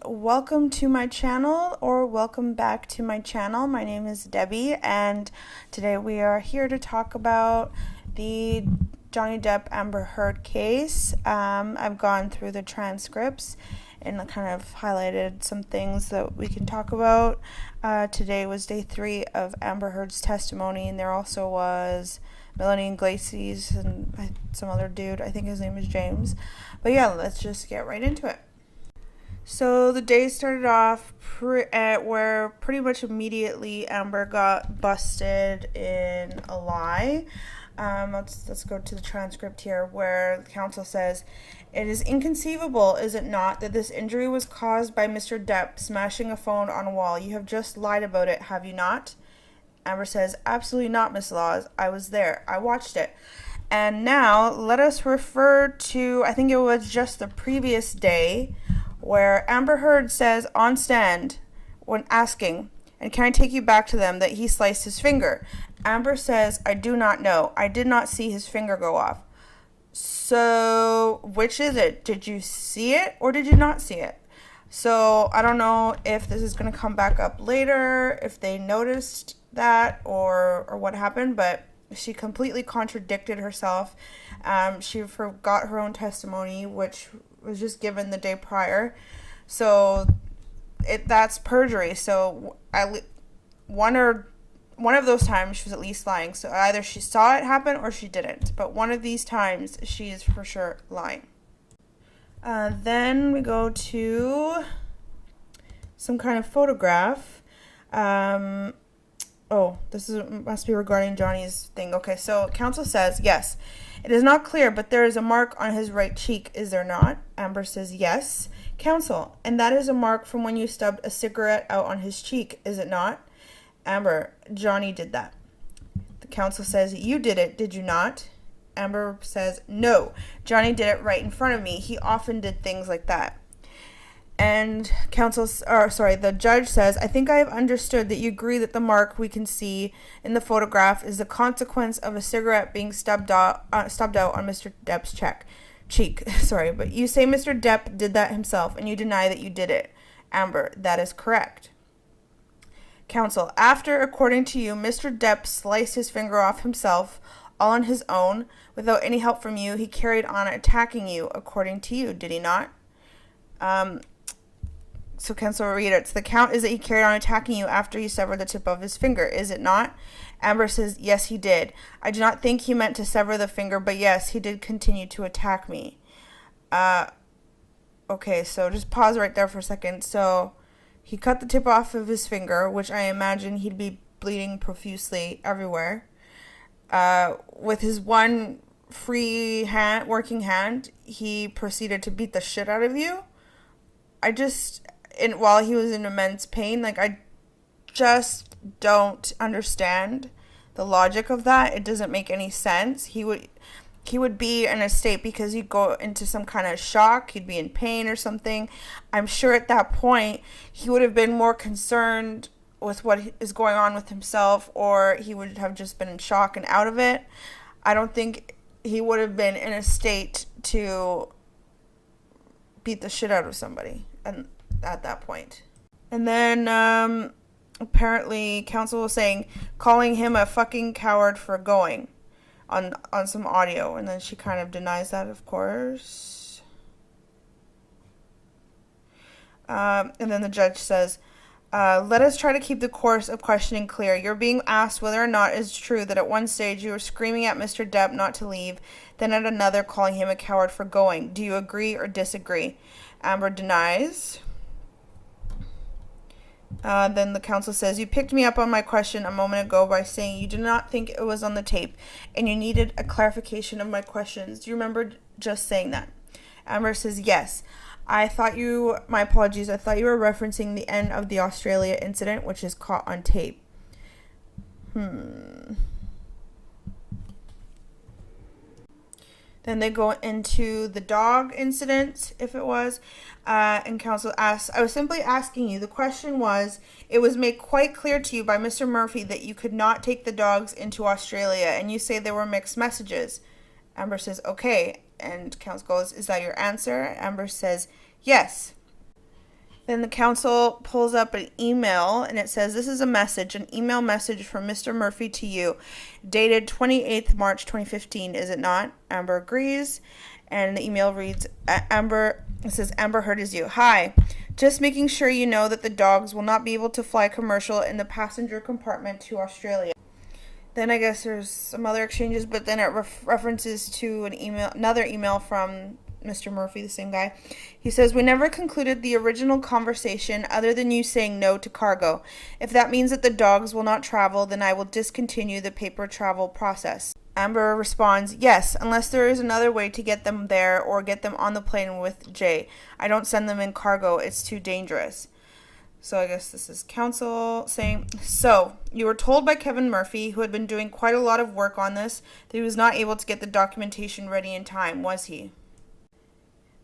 welcome to my channel, or welcome back to my channel. My name is Debbie, and today we are here to talk about the Johnny Depp Amber Heard case. I've gone through the transcripts and kind of highlighted some things that we can talk about. Today was day 3 of Amber Heard's testimony, and there also was Melanie Iglesias and some other dude. I think his name is James. But yeah, let's just get right into it. So the day started off where pretty much immediately Amber got busted in a lie. Let's go to the transcript here, where the counsel says, "It is inconceivable, is it not, that this injury was caused by Mr. Depp smashing a phone on a wall? You have just lied about it, have you not?" Amber says, "Absolutely not, Miss Laws. I was there. I watched it." And now let us refer to, I think it was just the previous day, where Amber Heard says on stand, when asking, "And can I take you back to them, that he sliced his finger?" Amber says, "I do not know. I did not see his finger go off." So, which is it? Did you see it or did you not see it? So, I don't know if this is going to come back up later, if they noticed that or what happened, but she completely contradicted herself. She forgot her own testimony, which was just given the day prior. So that's perjury. So one of those times she was at least lying. So either she saw it happen or she didn't. But one of these times she is for sure lying. Then we go to some kind of photograph. This must be regarding Johnny's thing. Okay, so counsel says, "Yes, it is not clear, but there is a mark on his right cheek, is there not?" Amber says, "Yes." Counsel, "And that is a mark from when you stubbed a cigarette out on his cheek, is it not?" Amber, "Johnny did that." The counsel says, "You did it, did you not?" Amber says, "No, Johnny did it right in front of me. He often did things like that." And the judge says, "I think I have understood that you agree that the mark we can see in the photograph is the consequence of a cigarette being stubbed out on Mr. Depp's cheek. But you say Mr. Depp did that himself, and you deny that you did it." Amber, "That is correct." Counsel, "After, according to you, Mr. Depp sliced his finger off himself, all on his own, without any help from you, he carried on attacking you, according to you, did he not?" So counsel will read it. So the count is that he carried on attacking you after you severed the tip of his finger, is it not? Amber says, "Yes, he did. I do not think he meant to sever the finger, but yes, he did continue to attack me." Okay, so just pause right there for a second. So he cut the tip off of his finger, which I imagine he'd be bleeding profusely everywhere. With his one free working hand, he proceeded to beat the shit out of you. While he was in immense pain, I just don't understand the logic of that. It doesn't make any sense. He would be in a state because he'd go into some kind of shock. He'd be in pain or something. I'm sure at that point he would have been more concerned with what is going on with himself, or he would have just been in shock and out of it. I don't think he would have been in a state to beat the shit out of somebody at that point. And then apparently counsel was saying, calling him a fucking coward for going on some audio, and then she kind of denies that, of course. And then the judge says, "Let us try to keep the course of questioning clear. You're being asked whether or not it is true that at one stage you were screaming at Mr. Depp not to leave, then at another calling him a coward for going. Do you agree or disagree?" Amber denies. Then the counsel says, "You picked me up on my question a moment ago by saying you did not think it was on the tape, and you needed a clarification of my questions. Do you remember just saying that?" Amber says, "Yes. My apologies. I thought you were referencing the end of the Australia incident, which is caught on tape." Then they go into the dog incident, if it was, and counsel asks, "I was simply asking you, the question was, it was made quite clear to you by Mr. Murphy that you could not take the dogs into Australia, and you say there were mixed messages." Amber says, "Okay," and counsel goes, "Is that your answer?" Amber says, "Yes." Then the counsel pulls up an email and it says, "This is a message, an email message from Mr. Murphy to you, dated 28th March 2015, is it not?" Amber agrees. And the email reads, it says, "Amber Heard is you. Hi, just making sure you know that the dogs will not be able to fly commercial in the passenger compartment to Australia." Then I guess there's some other exchanges, but then it references to another email from Mr. Murphy, the same guy. He says, "We never concluded the original conversation other than you saying no to cargo. If that means that the dogs will not travel, then I will discontinue the paper travel process." Amber responds, "Yes, unless there is another way to get them there or get them on the plane with Jay. I don't send them in cargo. It's too dangerous." So I guess this is counsel saying, "So, you were told by Kevin Murphy, who had been doing quite a lot of work on this, that he was not able to get the documentation ready in time, was he?"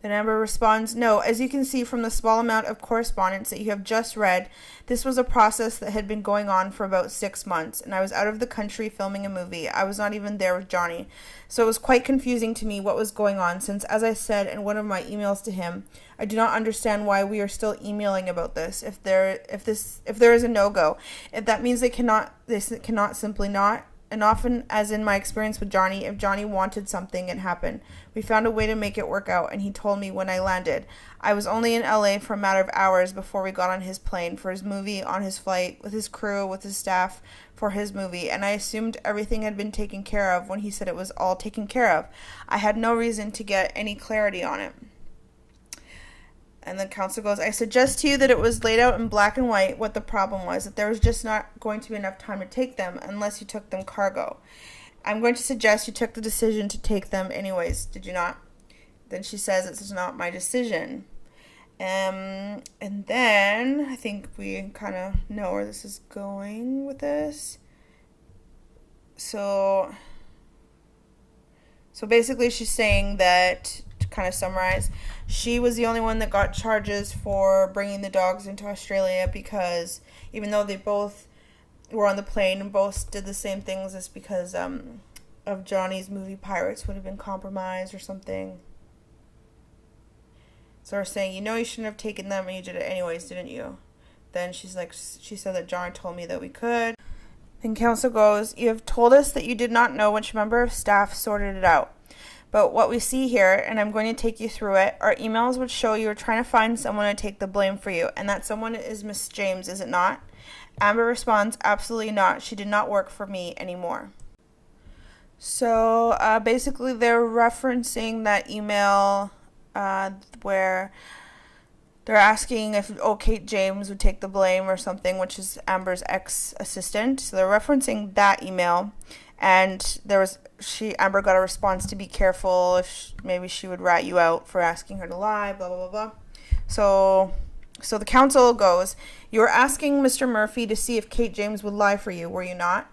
Then Amber responds, "No, as you can see from the small amount of correspondence that you have just read, this was a process that had been going on for about 6 months, and I was out of the country filming a movie. I was not even there with Johnny. So it was quite confusing to me what was going on, since, as I said in one of my emails to him, I do not understand why we are still emailing about this. If there is a no-go, if that means they cannot simply not. And often, as in my experience with Johnny, if Johnny wanted something, it happened. We found a way to make it work out, and he told me when I landed. I was only in LA for a matter of hours before we got on his plane for his movie, on his flight, with his crew, with his staff, for his movie, and I assumed everything had been taken care of when he said it was all taken care of. I had no reason to get any clarity on it." And the counsel goes, "I suggest to you that it was laid out in black and white what the problem was, that there was just not going to be enough time to take them unless you took them cargo. I'm going to suggest you took the decision to take them anyways, did you not?" Then she says, "It's not my decision." And then I think we kind of know where this is going with this. So basically she's saying that, to kind of summarize, she was the only one that got charges for bringing the dogs into Australia, because even though they both were on the plane and both did the same things, it's because of Johnny's movie Pirates would have been compromised or something. So they're saying, you shouldn't have taken them and you did it anyways, didn't you? Then she said that Johnny told me that we could. Then counsel goes, "You have told us that you did not know which member of staff sorted it out. But what we see here, and I'm going to take you through it, are emails which show you are trying to find someone to take the blame for you, and that someone is Miss James, is it not?" Amber responds, "Absolutely not. She did not work for me anymore." So basically they're referencing that email where they're asking if Kate James would take the blame or something, which is Amber's ex-assistant. So they're referencing that email. And Amber got a response to be careful, if maybe she would rat you out for asking her to lie, blah, blah, blah, blah. So the counsel goes, "You were asking Mr. Murphy to see if Kate James would lie for you, were you not?"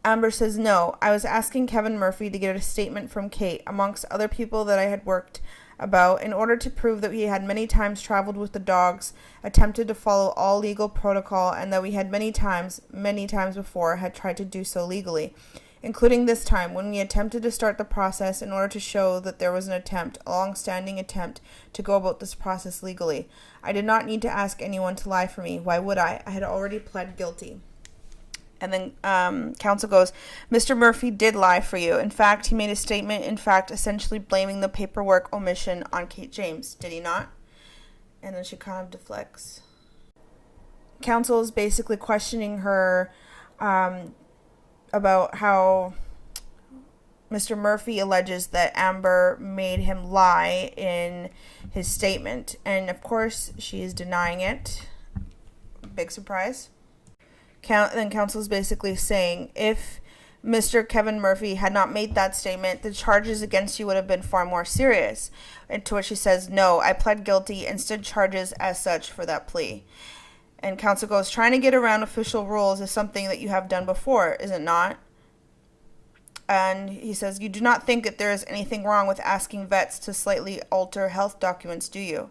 Amber says, "No, I was asking Kevin Murphy to get a statement from Kate, amongst other people that I had worked about, in order to prove that we had many times traveled with the dogs, attempted to follow all legal protocol, and that we had many times before, had tried to do so legally, including this time when we attempted to start the process in order to show that there was a long-standing attempt to go about this process legally. I did not need to ask anyone to lie for me. Why would I? I had already pled guilty." And then counsel goes, "Mr. Murphy did lie for you. In fact, he made a statement, essentially blaming the paperwork omission on Kate James. Did he not?" And then she kind of deflects. Counsel is basically questioning her about how Mr. Murphy alleges that Amber made him lie in his statement. And of course, she is denying it. Big surprise. Then counsel is basically saying, if Mr. Kevin Murphy had not made that statement, the charges against you would have been far more serious. And to which she says, "No, I pled guilty and stood charges as such for that plea." And counsel goes, "Trying to get around official rules is something that you have done before, is it not?" And he says, "You do not think that there is anything wrong with asking vets to slightly alter health documents, do you?"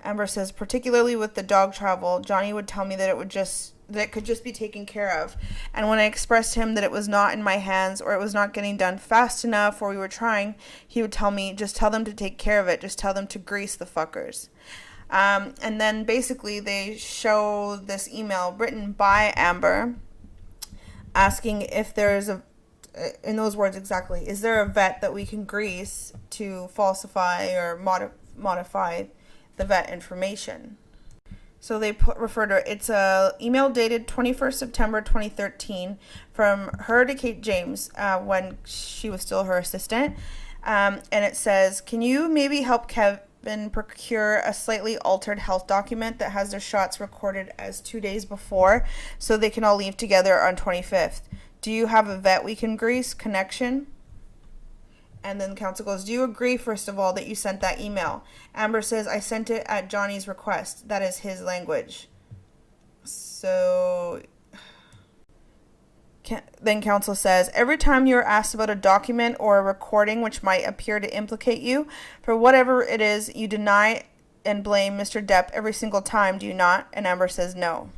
Amber says, "Particularly with the dog travel, Johnny would tell me that it could just be taken care of. And when I expressed to him that it was not in my hands, or it was not getting done fast enough, or we were trying, he would tell me, just tell them to take care of it. Just tell them to grease the fuckers." And then basically they show this email written by Amber asking if there's in those words exactly, is there a vet that we can grease to falsify or modify the vet information? So they refer to it's a email dated 21st September 2013 from her to Kate James when she was still her assistant. And it says, can you maybe help Kevin procure a slightly altered health document that has their shots recorded as 2 days before so they can all leave together on 25th? Do you have a vet we can grease connection? And then counsel goes, do you agree, first of all, that you sent that email? Amber says, I sent it at Johnny's request. That is his language. So then counsel says, every time you are asked about a document or a recording which might appear to implicate you, for whatever it is, you deny and blame Mr. Depp every single time, do you not? And Amber says no.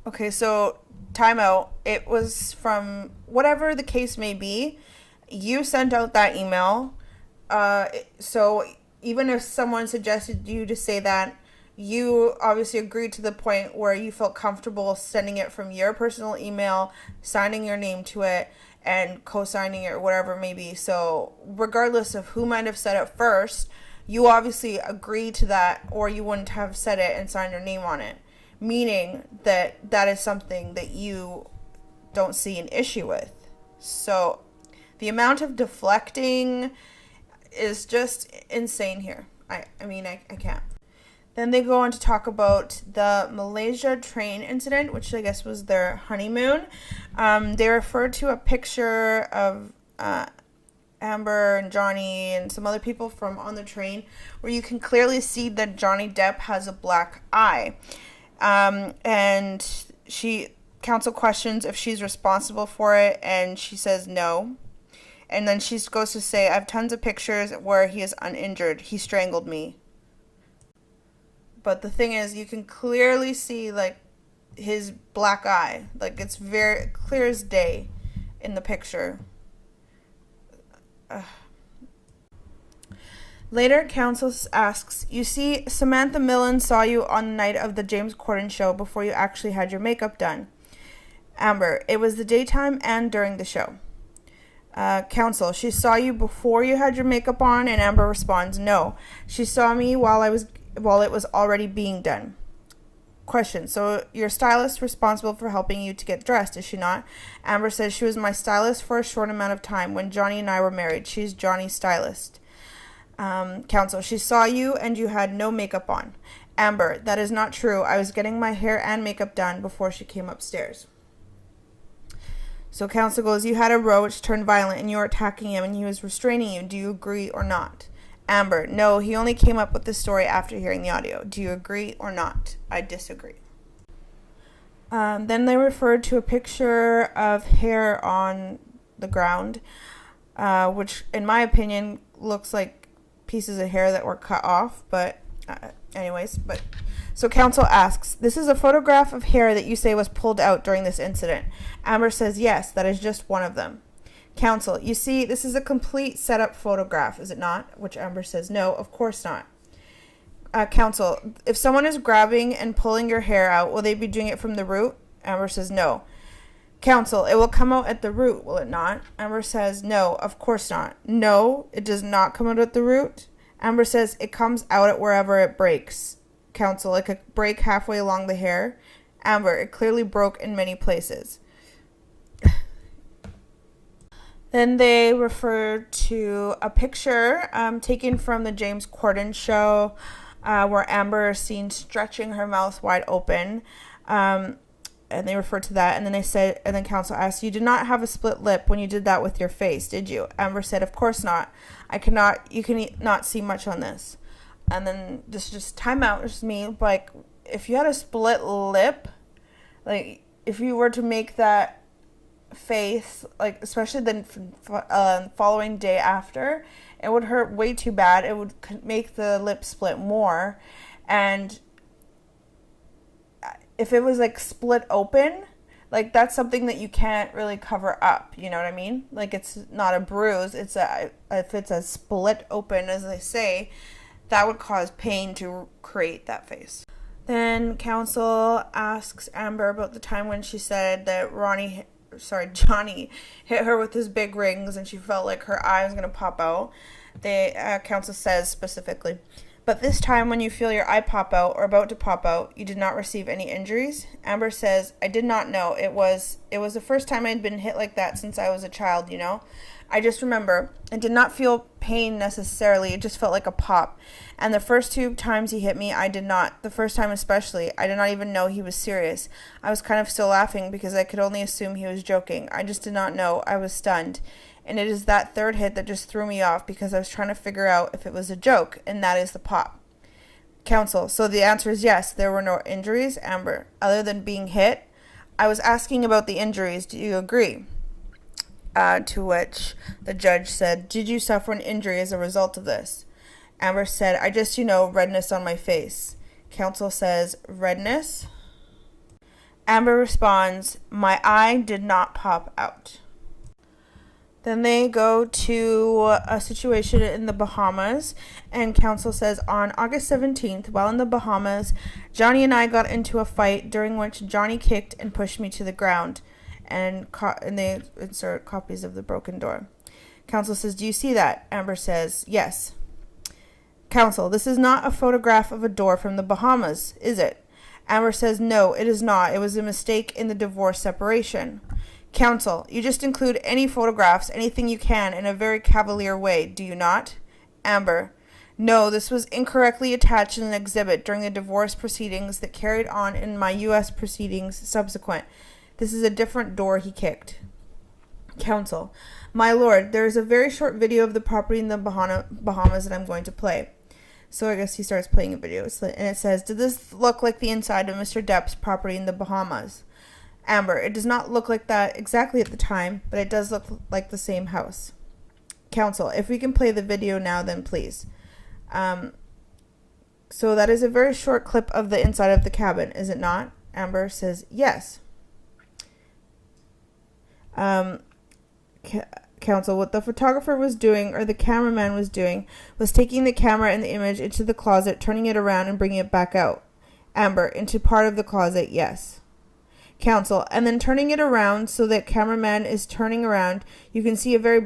Okay, so time out. It was from whatever the case may be. You sent out that email. So even if someone suggested you to say that, you obviously agreed to the point where you felt comfortable sending it from your personal email, signing your name to it, and co-signing it or whatever it may be. So regardless of who might have said it first, you obviously agreed to that, or you wouldn't have said it and signed your name on it. Meaning that that is something that you don't see an issue with. So the amount of deflecting is just insane here. I mean, I can't. Then they go on to talk about the Malaysia train incident, which I guess was their honeymoon. They referred to a picture of Amber and Johnny and some other people from on the train where you can clearly see that Johnny Depp has a black eye. And counsel questions if she's responsible for it, and she says no. And then she goes to say, I have tons of pictures where he is uninjured. He strangled me. But the thing is, you can clearly see, like, his black eye. Like, it's very clear as day in the picture. Later, counsel asks, you see, Samantha Millen saw you on the night of the James Corden show before you actually had your makeup done. Amber, it was the daytime and during the show. Counsel, she saw you before you had your makeup on, and Amber responds, no. She saw me while it was already being done. Question, so your stylist responsible for helping you to get dressed, is she not? Amber says she was my stylist for a short amount of time when Johnny and I were married. She's Johnny's stylist. Counsel, she saw you and you had no makeup on. Amber, that is not true. I was getting my hair and makeup done before she came upstairs. So counsel goes, you had a row which turned violent and you were attacking him and he was restraining you. Do you agree or not? Amber, no, he only came up with this story after hearing the audio. Do you agree or not? I disagree. Then they referred to a picture of hair on the ground, which in my opinion looks like pieces of hair that were cut off, but so counsel asks, this is a photograph of hair that you say was pulled out during this incident. Amber says, yes, that is just one of them. Counsel, you see, this is a complete setup photograph, is it not? Which Amber says, no, of course not. Counsel, if someone is grabbing and pulling your hair out, will they be doing it from the root? Amber says, no. Counsel, it will come out at the root, will it not? Amber says, no, of course not. No, it does not come out at the root. Amber says, it comes out at wherever it breaks. Counsel, it could break halfway along the hair. Amber, it clearly broke in many places. Then they referred to a picture taken from the James Corden show where Amber is seen stretching her mouth wide open. And they referred to that. And then they said, and then counsel asked, you did not have a split lip when you did that with your face, did you? Amber said, of course not. You cannot see much on this. And then just time out, just me, like, if you had a split lip, like, if you were to make that face, like, especially the following day after, it would hurt way too bad. It would make the lip split more. And if it was, like, split open, like, that's something that you can't really cover up, you know what I mean? Like, it's not a bruise, if it's a split open, as they say, that would cause pain to create that face. Then counsel asks Amber about the time when she said that Johnny hit her with his big rings and she felt like her eye was going to pop out. The counsel says specifically, but this time when you feel your eye pop out or about to pop out, you did not receive any injuries? Amber says, I did not know. It was the first time I had been hit like that since I was a child, you know? I just remember, I did not feel pain necessarily, it just felt like a pop. And the first 2 times he hit me, I did not. The first time especially, I did not even know he was serious. I was kind of still laughing because I could only assume he was joking. I just did not know. I was stunned. And it is that third hit that just threw me off because I was trying to figure out if it was a joke, and that is the pop. Counsel, so the answer is yes, there were no injuries. Amber, other than being hit? I was asking about the injuries. Do you agree? To which the judge said, did you suffer an injury as a result of this? Amber said, I just, redness on my face. Counsel says, redness? Amber responds, my eye did not pop out. Then they go to a situation in the Bahamas, and counsel says, on August 17th, while in the Bahamas, Johnny and I got into a fight during which Johnny kicked and pushed me to the ground. And they insert copies of the broken door. Counsel says, do you see that? Amber says, yes. Counsel, this is not a photograph of a door from the Bahamas, is it? Amber says, no, it is not. It was a mistake in the divorce separation. Counsel, you just include any photographs, anything you can, in a very cavalier way, do you not? Amber, no, this was incorrectly attached in an exhibit during the divorce proceedings that carried on in my U.S. proceedings subsequent. This is a different door he kicked. Counsel, my lord, there is a very short video of the property in the Bahamas that I'm going to play. So I guess he starts playing a video. And it says, did this look like the inside of Mr. Depp's property in the Bahamas? Amber, it does not look like that exactly at the time, but it does look like the same house. Counsel, if we can play the video now, then please. So that is a very short clip of the inside of the cabin, is it not? Amber says, yes. Counsel, what the photographer was doing, or the cameraman was doing, was taking the camera and the image into the closet, turning it around and bringing it back out. Amber, into part of the closet, yes. Counsel, and then turning it around so that cameraman is turning around, you can see a very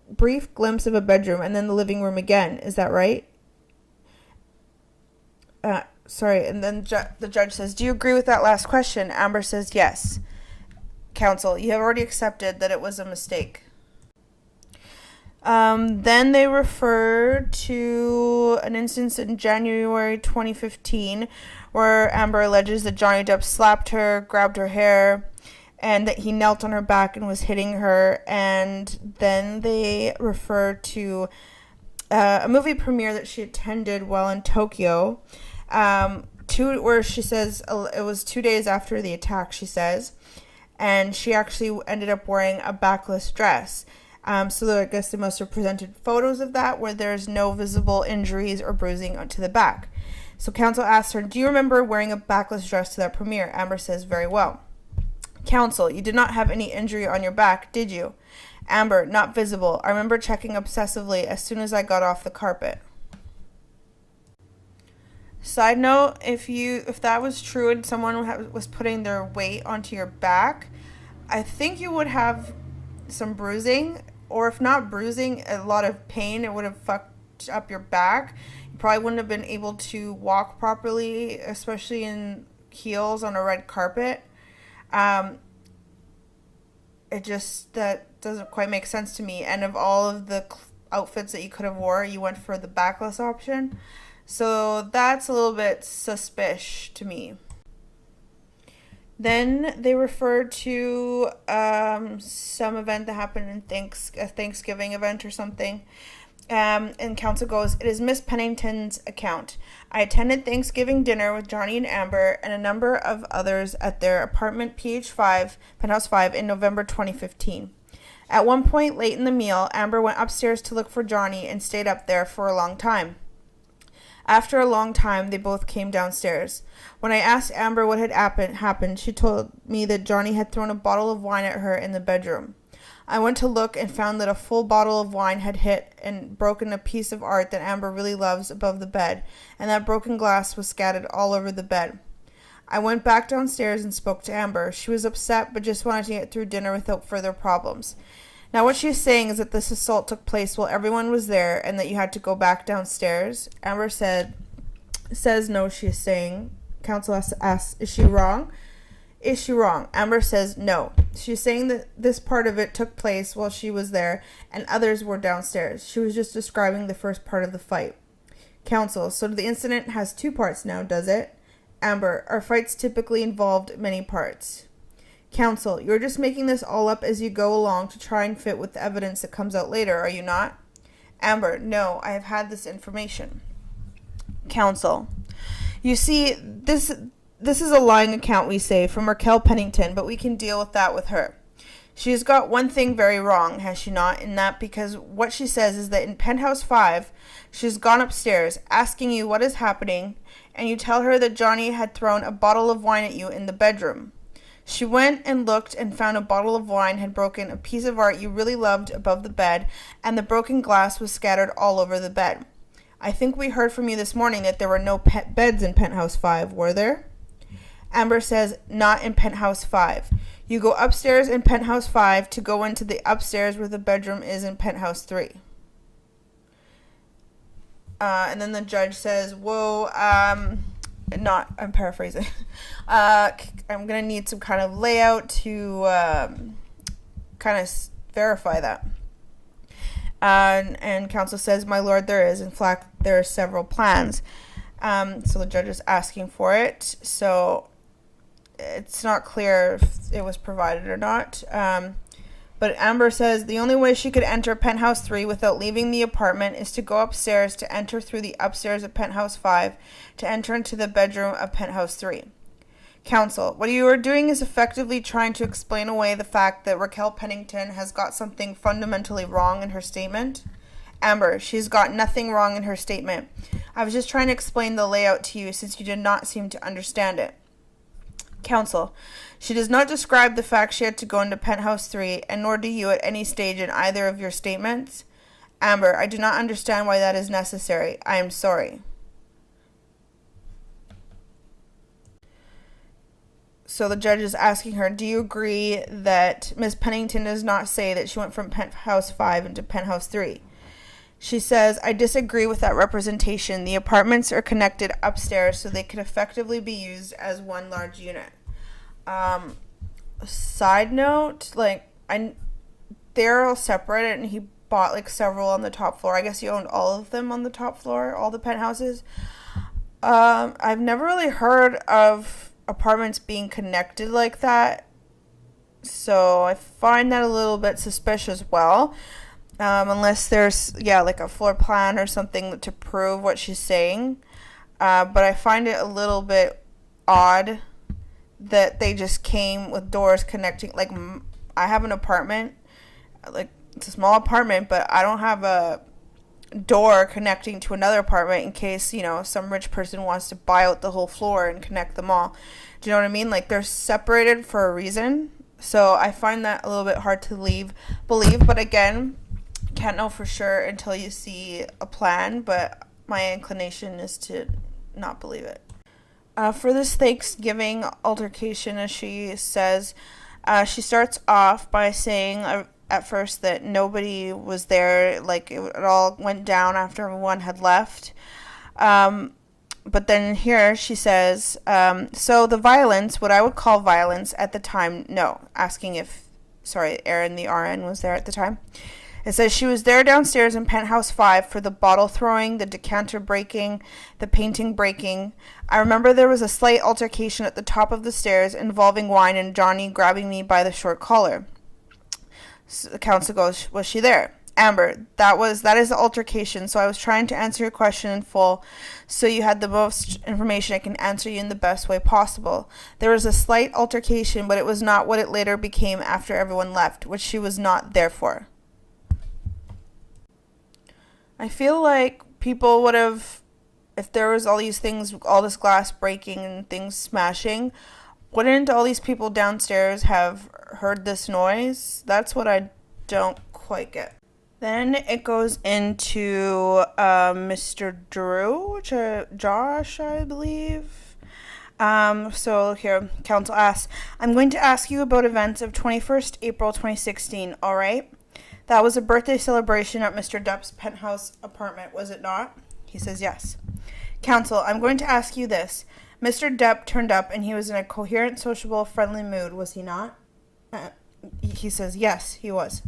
brief glimpse of a bedroom and then the living room again. Is that right? Sorry, and then the judge says, do you agree with that last question? Amber says, yes. Counsel, you have already accepted that it was a mistake. Then they refer to an instance in January 2015 where Amber alleges that Johnny Depp slapped her, grabbed her hair, and that he knelt on her back and was hitting her. And then they refer to a movie premiere that she attended while in Tokyo, where she says it was 2 days after the attack, she says. And she actually ended up wearing a backless dress. So I guess they must have presented photos of that where there's no visible injuries or bruising onto the back. So counsel asks her, do you remember wearing a backless dress to that premiere? Amber says, very well. Counsel, you did not have any injury on your back, did you? Amber, not visible. I remember checking obsessively as soon as I got off the carpet. Side note, if that was true and someone was putting their weight onto your back, I think you would have some bruising, or if not bruising, a lot of pain. It would have fucked up your back. You probably wouldn't have been able to walk properly, especially in heels on a red carpet. That doesn't quite make sense to me. And of all of the outfits that you could have wore, you went for the backless option. So that's a little bit suspicious to me. Then they refer to some event that happened in a Thanksgiving event or something. And counsel goes, it is Miss Pennington's account. I attended Thanksgiving dinner with Johnny and Amber and a number of others at their apartment Penthouse 5 in November 2015. At one point late in the meal, Amber went upstairs to look for Johnny and stayed up there for a long time. After a long time, they both came downstairs. When I asked Amber what had happened, she told me that Johnny had thrown a bottle of wine at her in the bedroom. I went to look and found that a full bottle of wine had hit and broken a piece of art that Amber really loves above the bed, and that broken glass was scattered all over the bed. I went back downstairs and spoke to Amber. She was upset, but just wanted to get through dinner without further problems. Now, what she is saying is that this assault took place while everyone was there and that you had to go back downstairs. Amber says no, she is saying. Counsel asks, is she wrong? Is she wrong? Amber says no. She's saying that this part of it took place while she was there and others were downstairs. She was just describing the first part of the fight. Counsel, so the incident has two parts now, does it? Amber, our fights typically involved many parts. Counsel, you're just making this all up as you go along to try and fit with the evidence that comes out later, are you not? Amber, no, I have had this information. Counsel, you see, this is a lying account, we say, from Raquel Pennington, but we can deal with that with her. She has got one thing very wrong, has she not, in that because what she says is that in Penthouse 5, she's gone upstairs asking you what is happening, and you tell her that Johnny had thrown a bottle of wine at you in the bedroom. She went and looked and found a bottle of wine had broken a piece of art you really loved above the bed, and the broken glass was scattered all over the bed. I think we heard from you this morning that there were no beds in Penthouse 5, were there? Amber says, not in Penthouse 5. You go upstairs in Penthouse 5 to go into the upstairs where the bedroom is in Penthouse 3. And then the judge says, whoa, I'm paraphrasing. I'm going to need some kind of layout to kind of verify that. And counsel says, my lord, there is. In fact, there are several plans. So the judge is asking for it. So it's not clear if it was provided or not. But Amber says the only way she could enter Penthouse 3 without leaving the apartment is to go upstairs, to enter through the upstairs of Penthouse 5, to enter into the bedroom of Penthouse 3. Counsel, what you are doing is effectively trying to explain away the fact that Raquel Pennington has got something fundamentally wrong in her statement. Amber, she's got nothing wrong in her statement. I was just trying to explain the layout to you since you did not seem to understand it. Counsel, she does not describe the fact she had to go into Penthouse 3, and nor do you at any stage in either of your statements. Amber, I do not understand why that is necessary. I am sorry. So the judge is asking her, do you agree that Ms. Pennington does not say that she went from Penthouse 5 into Penthouse 3? She says, I disagree with that representation. The apartments are connected upstairs so they could effectively be used as one large unit. Side note, they're all separated and he bought several on the top floor. I guess he owned all of them on the top floor, all the penthouses. I've never really heard of apartments being connected like that. So I find that a little bit suspicious as well. Unless there's, a floor plan or something to prove what she's saying. But I find it a little bit odd that they just came with doors connecting. I have an apartment, it's a small apartment, but I don't have a door connecting to another apartment in case, some rich person wants to buy out the whole floor and connect them all. Do you know what I mean? They're separated for a reason. So I find that a little bit hard to believe. But again, can't know for sure until you see a plan, but my inclination is to not believe it. For this Thanksgiving altercation, as she says, she starts off by saying at first that nobody was there, it all went down after everyone had left. But then here she says, so the violence, what I would call violence at the time, no, asking if, Aaron the RN was there at the time. It says she was there downstairs in Penthouse 5 for the bottle throwing, the decanter breaking, the painting breaking. I remember there was a slight altercation at the top of the stairs involving wine and Johnny grabbing me by the short collar. So the counsel goes, was she there? Amber, that is the altercation, so I was trying to answer your question in full, so you had the most information I can answer you in the best way possible. There was a slight altercation, but it was not what it later became after everyone left, which she was not there for. I feel like people would have, if there was all these things, all this glass breaking and things smashing, wouldn't all these people downstairs have heard this noise? That's what I don't quite get. Then it goes into Mr. Drew, Josh, I believe. So here, counsel asks, I'm going to ask you about events of 21st April 2016, all right? That was a birthday celebration at Mr. Depp's penthouse apartment, was it not? He says yes. Counsel, I'm going to ask you this. Mr. Depp turned up and he was in a coherent, sociable, friendly mood, was he not? He says yes, he was.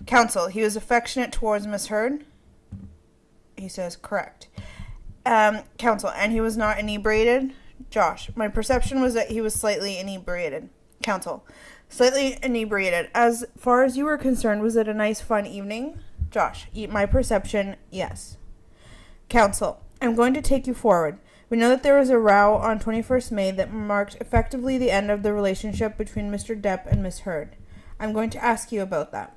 Counsel, he was affectionate towards Miss Heard? He says correct. Counsel, and he was not inebriated? Josh, my perception was that he was slightly inebriated. Counsel, slightly inebriated. As far as you were concerned, was it a nice, fun evening? Josh, my perception, yes. Counsel, I'm going to take you forward. We know that there was a row on 21st May that marked effectively the end of the relationship between Mr. Depp and Miss Heard. I'm going to ask you about that.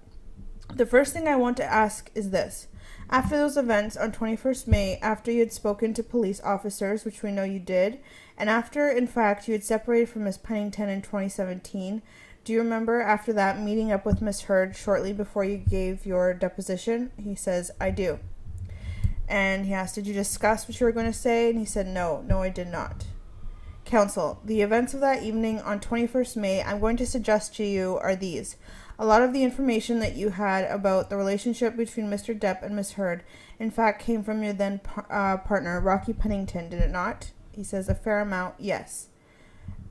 The first thing I want to ask is this. After those events on 21st May, after you had spoken to police officers, which we know you did, and after, in fact, you had separated from Miss Pennington in 2017, do you remember after that meeting up with Miss Heard shortly before you gave your deposition? He says, I do. And he asked, did you discuss what you were going to say? And he said, no, I did not. Counsel, the events of that evening on 21st May, I'm going to suggest to you are these. A lot of the information that you had about the relationship between Mr. Depp and Miss Heard, in fact, came from your then partner, Rocky Pennington, did it not? He says, a fair amount, yes.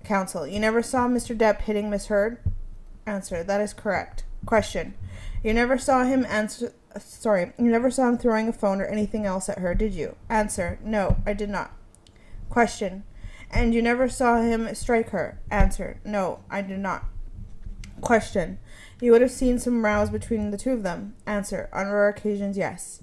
Counsel, you never saw Mr. Depp hitting Miss Heard? Answer, that is correct. Question, you never saw him throwing a phone or anything else at her, did you? Answer, no, I did not. Question, and you never saw him strike her? Answer, no, I did not. Question, you would have seen some rows between the two of them? Answer, on rare occasions, yes.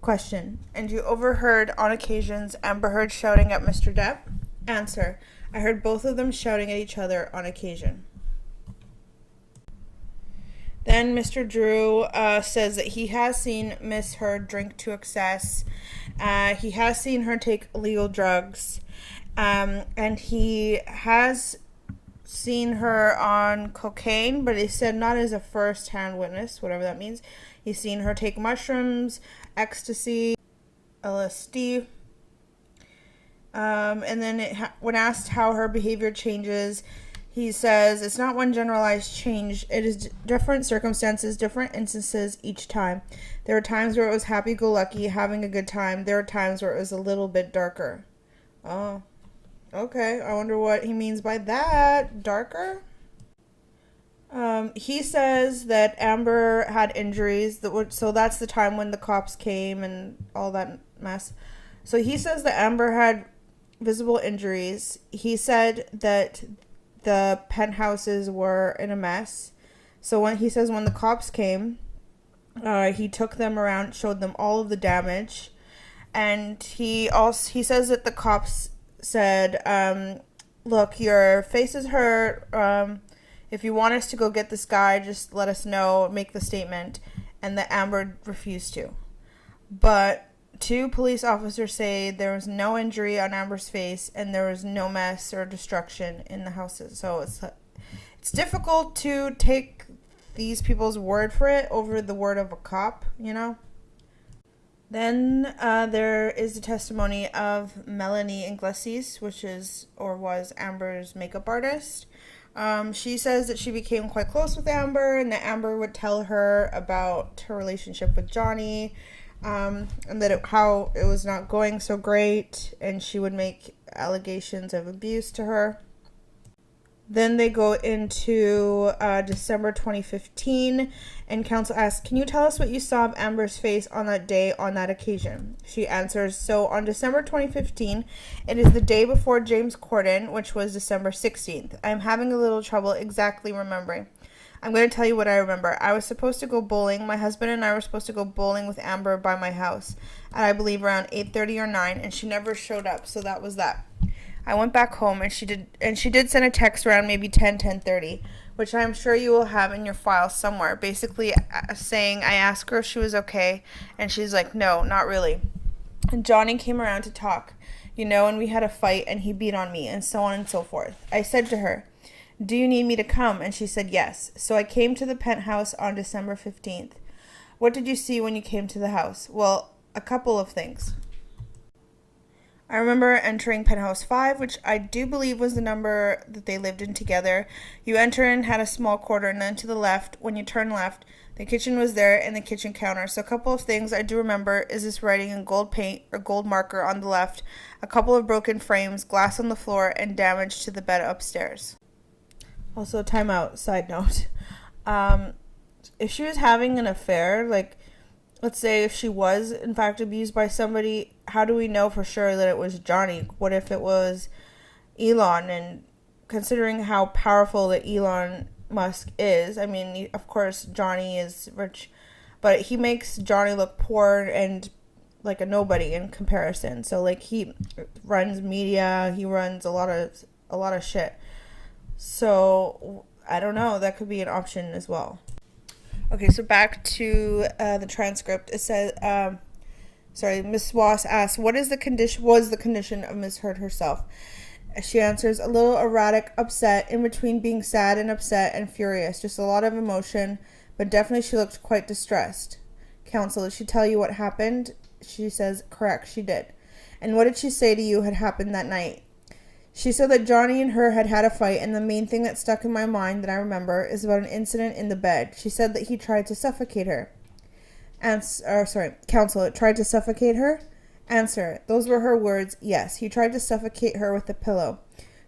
Question, and you overheard on occasions Amber Heard shouting at Mr. Depp? Answer, I heard both of them shouting at each other on occasion. Then Mr. Drew says that he has seen Miss Heard drink to excess. He has seen her take illegal drugs. And he has seen her on cocaine, but he said not as a first-hand witness, whatever that means. He's seen her take mushrooms, ecstasy, LSD. And then when asked how her behavior changes, he says it's not one generalized change. It is different circumstances, different instances each time. There are times where it was happy-go-lucky, having a good time. There are times where it was a little bit darker. Oh, okay. I wonder what he means by that. Darker? He says that Amber had injuries. So that's the time when the cops came and all that mess. So he says that Amber had visible injuries. He said that the penthouses were in a mess. So when the cops came, he took them around, showed them all of the damage. And he says that the cops said, look, your face is hurt. If you want us to go get this guy, just let us know, make the statement. And that Amber refused to. But 2 police officers say there was no injury on Amber's face and there was no mess or destruction in the houses. So it's difficult to take these people's word for it over the word of a cop, you know? Then there is the testimony of Melanie Iglesias, which was Amber's makeup artist. She says that she became quite close with Amber and that Amber would tell her about her relationship with Johnny, and that how it was not going so great, and she would make allegations of abuse to her. Then they go into December 2015, and counsel asks, can you tell us what you saw of Amber's face on that day, on that occasion? She answers, so on December 2015, it is the day before James Corden, which was December 16th. I'm having a little trouble exactly remembering. I'm going to tell you what I remember. I was supposed to go bowling. My husband and I were supposed to go bowling with Amber by my house at, I believe, around 8:30 or 9, and she never showed up, so that was that. I went back home, and she did send a text around maybe 10:30, which I'm sure you will have in your file somewhere, basically saying I asked her if she was okay, and she's like, no, not really. And Johnny came around to talk, and we had a fight, and he beat on me, and so on and so forth. I said to her, Do you need me to come? And she said yes. So I came to the penthouse on December 15th. What did you see when you came to the house? Well, a couple of things. I remember entering penthouse 5, which I do believe was the number that they lived in together. You enter and had a small corridor, and then to the left, when you turn left, the kitchen was there and the kitchen counter. So a couple of things I do remember is this writing in gold paint or gold marker on the left, a couple of broken frames, glass on the floor, and damage to the bed upstairs. Also, timeout, side note. If she was having an affair, like, let's say if she was, in fact, abused by somebody, how do we know for sure that it was Johnny? What if it was Elon? And considering how powerful that Elon Musk is, I mean, of course, Johnny is rich, but he makes Johnny look poor and like a nobody in comparison. So, like, he runs media, he runs a lot of shit. So, I don't know, that could be an option as well. Okay, so back to the transcript. It says, Miss Wass asks, was the condition of Miss Heard herself? She answers, a little erratic, upset, in between being sad and upset and furious. Just a lot of emotion, but definitely she looked quite distressed. Counsel, did she tell you what happened? She says, correct, she did. And what did she say to you had happened that night? She said that Johnny and her had had a fight, and the main thing that stuck in my mind that I remember is about an incident in the bed. She said that he tried to suffocate her. Counsel, tried to suffocate her? Answer, those were her words, yes. He tried to suffocate her with a pillow.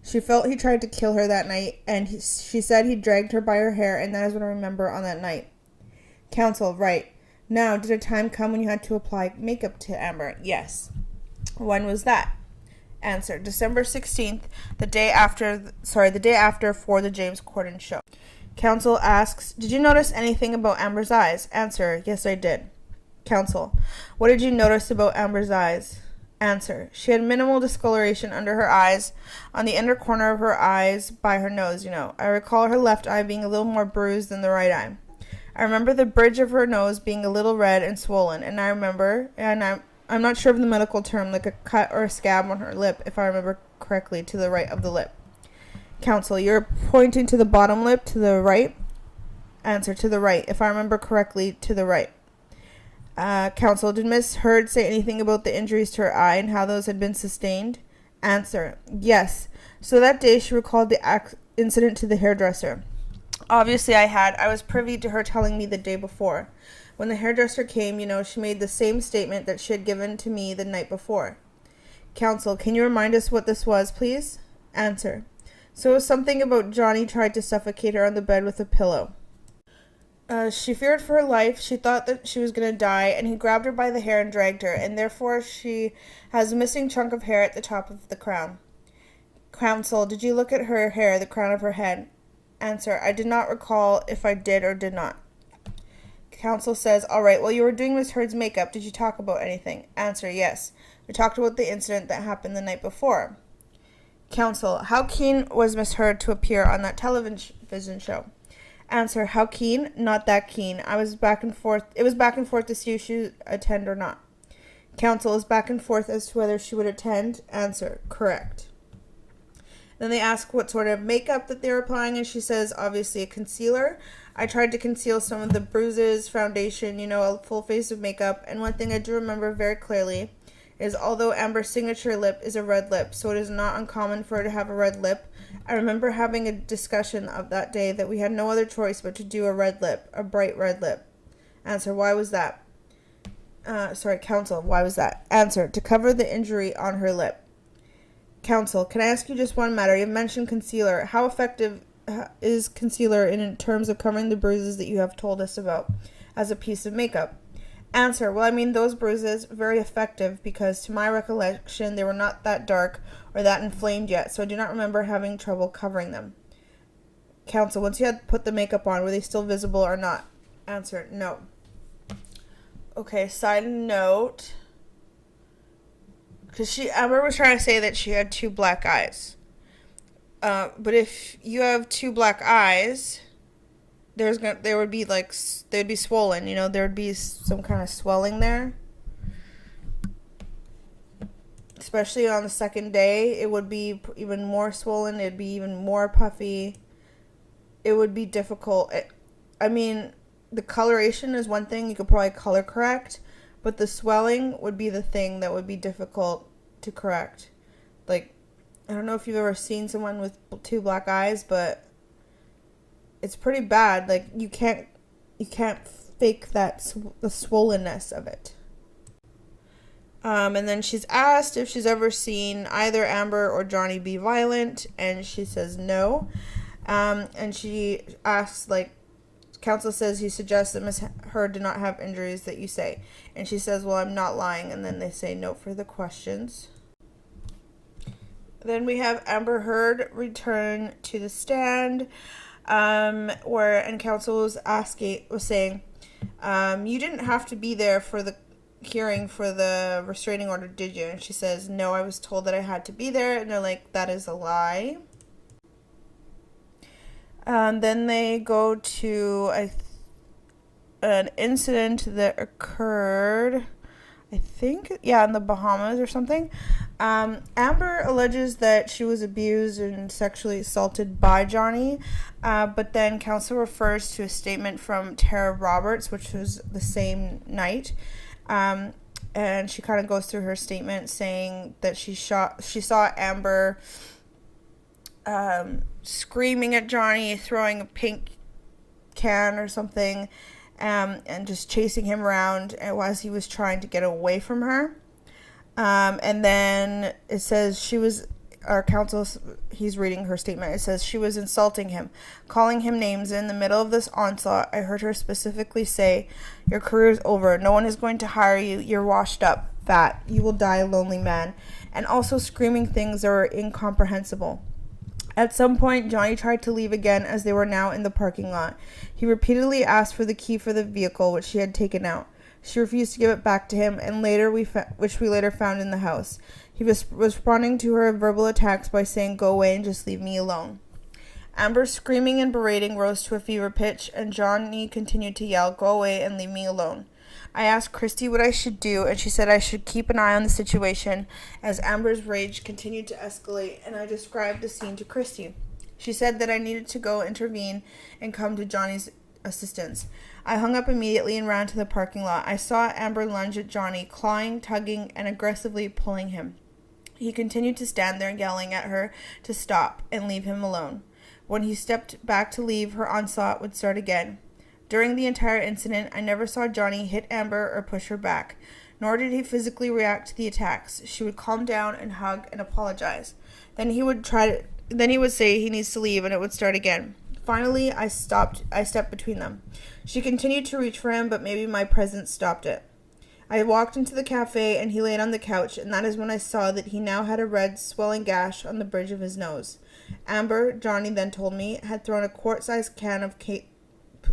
She felt he tried to kill her that night, and she said he dragged her by her hair, and that is what I remember on that night. Counsel, right. Now, did a time come when you had to apply makeup to Amber? Yes. When was that? Answer, December 16th, the day after for the James Corden show. Counsel asks, did you notice anything about Amber's eyes? Answer, yes, I did. Counsel, what did you notice about Amber's eyes? Answer, she had minimal discoloration under her eyes, on the inner corner of her eyes, by her nose, I recall her left eye being a little more bruised than the right eye. I remember the bridge of her nose being a little red and swollen, and I'm not sure of the medical term, like a cut or a scab on her lip, if I remember correctly, to the right of the lip. Counsel, you're pointing to the bottom lip, to the right? Answer, to the right, if I remember correctly, to the right. Counsel, did Miss Heard say anything about the injuries to her eye and how those had been sustained? Answer, yes. So that day she recalled the incident to the hairdresser. Obviously I was privy to her telling me the day before. When the hairdresser came, she made the same statement that she had given to me the night before. Counsel, can you remind us what this was, please? Answer, so it was something about Johnny tried to suffocate her on the bed with a pillow. She feared for her life. She thought that she was going to die, and he grabbed her by the hair and dragged her, and therefore she has a missing chunk of hair at the top of the crown. Counsel, did you look at her hair, the crown of her head? Answer, I did not recall if I did or did not. Counsel says, all right, while you were doing Miss Heard's makeup, did you talk about anything? Answer, yes. We talked about the incident that happened the night before. Counsel, how keen was Miss Heard to appear on that television show? Answer, how keen? Not that keen. It was back and forth to see if she would attend or not. Counsel is back and forth as to whether she would attend. Answer, correct. Then they ask what sort of makeup that they're applying, and she says, obviously, a concealer. I tried to conceal some of the bruises, foundation, a full face of makeup. And one thing I do remember very clearly is although Amber's signature lip is a red lip, so it is not uncommon for her to have a red lip, I remember having a discussion of that day that we had no other choice but to do a red lip, a bright red lip. Answer, why was that? Counsel, why was that? Answer, to cover the injury on her lip. Counsel, can I ask you just one matter? You mentioned concealer. How effective is concealer in terms of covering the bruises that you have told us about as a piece of makeup? Answer, well, those bruises, very effective because to my recollection, they were not that dark or that inflamed yet, so I do not remember having trouble covering them. Counsel, once you had put the makeup on, were they still visible or not? Answer, no. Okay, side note, because Amber was trying to say that she had two black eyes. But if you have two black eyes, they'd be swollen, there would be some kind of swelling there. Especially on the second day, it would be even more swollen, it'd be even more puffy. it would be difficult. I mean, the coloration is one thing. You could probably color correct, but the swelling would be the thing that would be difficult to correct. Like, I don't know if you've ever seen someone with two black eyes, but it's pretty bad. Like, you can't fake that, the swollenness of it. And then she's asked if she's ever seen either Amber or Johnny be violent, and she says no. And she asks, like, counsel says he suggests that Miss Heard did not have injuries that you say. And she says, well, I'm not lying. And then they say no further questions. Then we have Amber Heard return to the stand, and counsel was saying, you didn't have to be there for the hearing for the restraining order, did you? And she says, no, I was told that I had to be there. And they're like, that is a lie. Then they go to an incident that occurred, I think, in the Bahamas or something. Amber alleges that she was abused and sexually assaulted by Johnny, but then counsel refers to a statement from Tara Roberts, which was the same night, and she kind of goes through her statement saying that she saw Amber screaming at Johnny, throwing a pink can or something, and just chasing him around as he was trying to get away from her. And then it says he's reading her statement. It says she was insulting him, calling him names. In the middle of this onslaught, I heard her specifically say, your career's over. No one is going to hire you. You're washed up, fat. You will die a lonely man. And also screaming things that were incomprehensible. At some point, Johnny tried to leave again as they were now in the parking lot. He repeatedly asked for the key for the vehicle, which she had taken out. She refused to give it back to him, and which we later found in the house. He was responding to her verbal attacks by saying, go away and just leave me alone. Amber's screaming and berating rose to a fever pitch, and Johnny continued to yell, go away and leave me alone. I asked Christy what I should do, and she said I should keep an eye on the situation as Amber's rage continued to escalate, and I described the scene to Christy. She said that I needed to go intervene and come to Johnny's assistance. I hung up immediately and ran to the parking lot. I saw Amber lunge at Johnny, clawing, tugging, and aggressively pulling him. He continued to stand there yelling at her to stop and leave him alone. When he stepped back to leave, her onslaught would start again. During the entire incident, I never saw Johnny hit Amber or push her back, nor did he physically react to the attacks. She would calm down and hug and apologize. Then he would say he needs to leave, and it would start again. Finally, I stepped between them. She continued to reach for him, but maybe my presence stopped it. I walked into the cafe, and he laid on the couch, and that is when I saw that he now had a red, swelling gash on the bridge of his nose. Amber, Johnny then told me, had thrown a quart-sized can of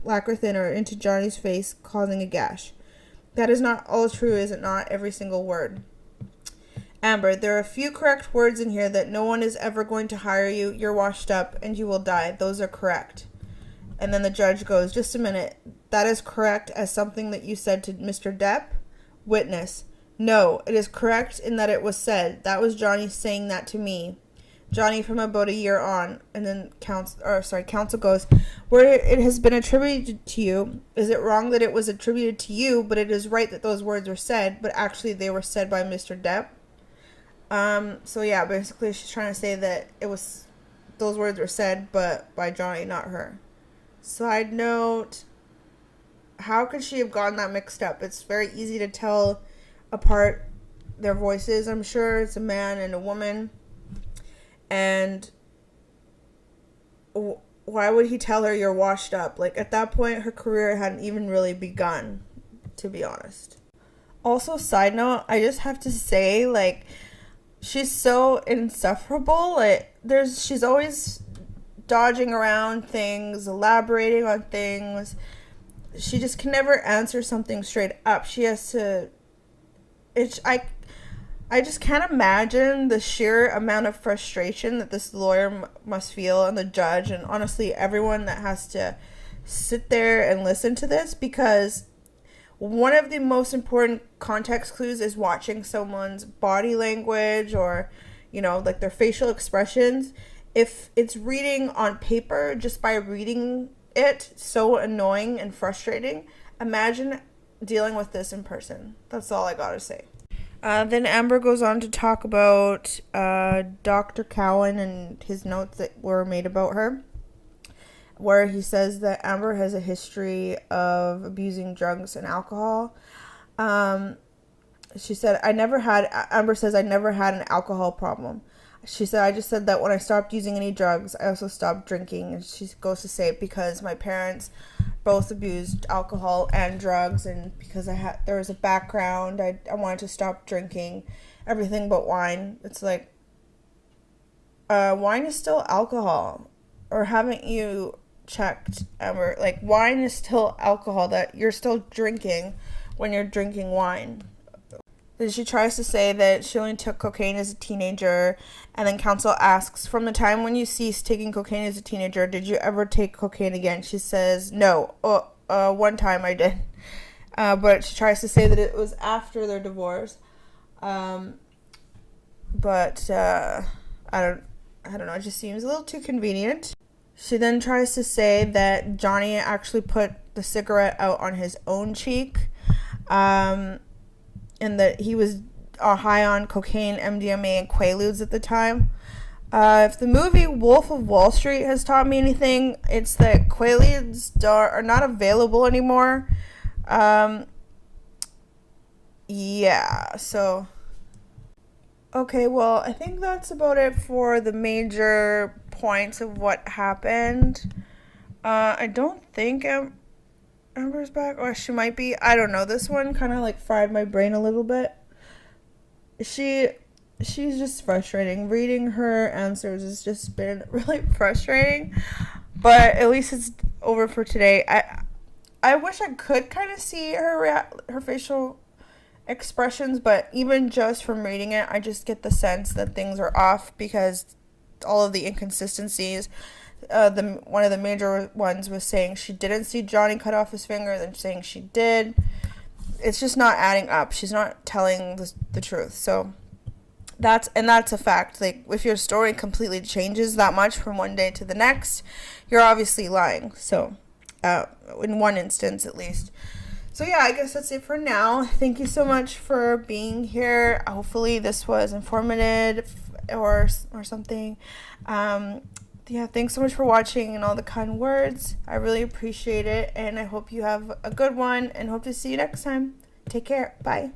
lacquer thinner into Johnny's face, causing a gash. That is not all true, is it not? Every single word. Amber, there are a few correct words in here that no one is ever going to hire you, you're washed up, and you will die. Those are correct. And then the judge goes, just a minute. That is correct as something that you said to Mr. Depp? Witness, no, it is correct in that it was said. That was Johnny saying that to me. Johnny from about a year on. And then counsel goes, where it has been attributed to you, is it wrong that it was attributed to you, but it is right that those words were said, but actually they were said by Mr. Depp? So yeah, basically she's trying to say that those words were said, but by Johnny, not her. Side note, how could she have gotten that mixed up? It's very easy to tell apart their voices, I'm sure. It's a man and a woman. And why would he tell her you're washed up? Like, at that point, her career hadn't even really begun, to be honest. Also, side note, I just have to say, like, she's so insufferable. Like, she's always dodging around things, elaborating on things. She just can never answer something straight up. She has to... I just can't imagine the sheer amount of frustration that this lawyer must feel, and the judge, and honestly everyone that has to sit there and listen to this, because one of the most important context clues is watching someone's body language or, like their facial expressions. if it's reading on paper, just by reading it, so annoying and frustrating. Imagine dealing with this in person. That's all I gotta say. Then Amber goes on to talk about Dr. Cowan and his notes that were made about her, where he says that Amber has a history of abusing drugs and alcohol. She said, Amber says, I never had an alcohol problem. She said, I just said that when I stopped using any drugs, I also stopped drinking. And she goes to say, because my parents both abused alcohol and drugs, and because there was a background, I wanted to stop drinking everything but wine. It's like, wine is still alcohol. Or haven't you checked, Amber? Like, wine is still alcohol that you're still drinking when you're drinking wine. Then she tries to say that she only took cocaine as a teenager, and then counsel asks, from the time when you ceased taking cocaine as a teenager, did you ever take cocaine again? She says, no. One time I did. But she tries to say that it was after their divorce. I don't know, it just seems a little too convenient. She then tries to say that Johnny actually put the cigarette out on his own cheek, and that he was high on cocaine, MDMA, and Quaaludes at the time. If the movie Wolf of Wall Street has taught me anything, it's that Quaaludes are not available anymore. Yeah, so... Okay, well, I think that's about it for the major points of what happened. I don't think Amber's back, or she might be. I don't know. This one kind of like fried my brain a little bit. She's just frustrating. Reading her answers has just been really frustrating. But at least it's over for today. I wish I could kind of see her facial expressions, but even just from reading it, I just get the sense that things are off because all of the inconsistencies. One of the major ones was saying she didn't see Johnny cut off his finger, then saying she did. It's just not adding up. She's not telling the truth. So that's a fact. Like, if your story completely changes that much from one day to the next, you're obviously lying. So in one instance at least. So yeah, I guess that's it for now. Thank you so much for being here. Hopefully this was informative or something. Yeah, thanks so much for watching and all the kind words. I really appreciate it, and I hope you have a good one, and hope to see you next time. Take care. Bye.